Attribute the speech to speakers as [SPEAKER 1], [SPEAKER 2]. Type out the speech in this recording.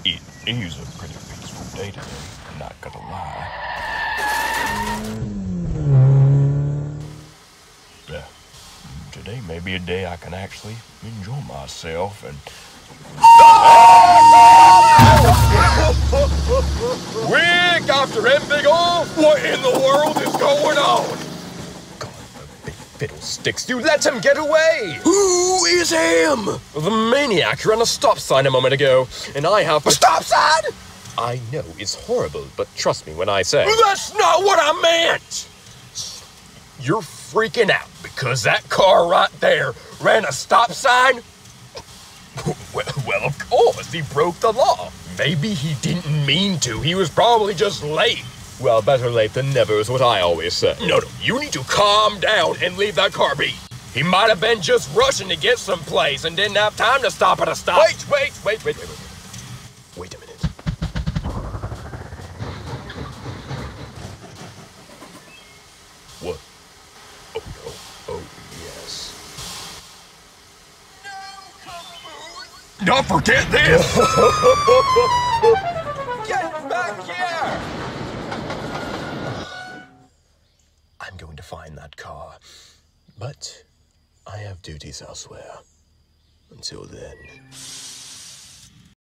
[SPEAKER 1] It is a pretty peaceful day today, not gonna lie. Today may be a day I can actually enjoy myself and...
[SPEAKER 2] Quick, after him, big ol'! What in the world is going on? God, the big fiddlesticks, you let him get away! Who is him? The maniac who ran a stop sign a moment ago, and I have... A stop sign?! I know, it's horrible, but trust me when I say... That's not what I meant! You're freaking out because that car right there ran a stop sign? Well, of course, he broke the law. Maybe he didn't mean to. He was probably just late. Well, better late than never is what I always say. No, you need to calm down and leave that car be. He might have been just rushing to get someplace and didn't have time to stop at a stop. Wait a minute. What? Oh, no. Oh, yes. Don't forget this! Get back here! I'm going to find that car, but I have duties elsewhere. Until then...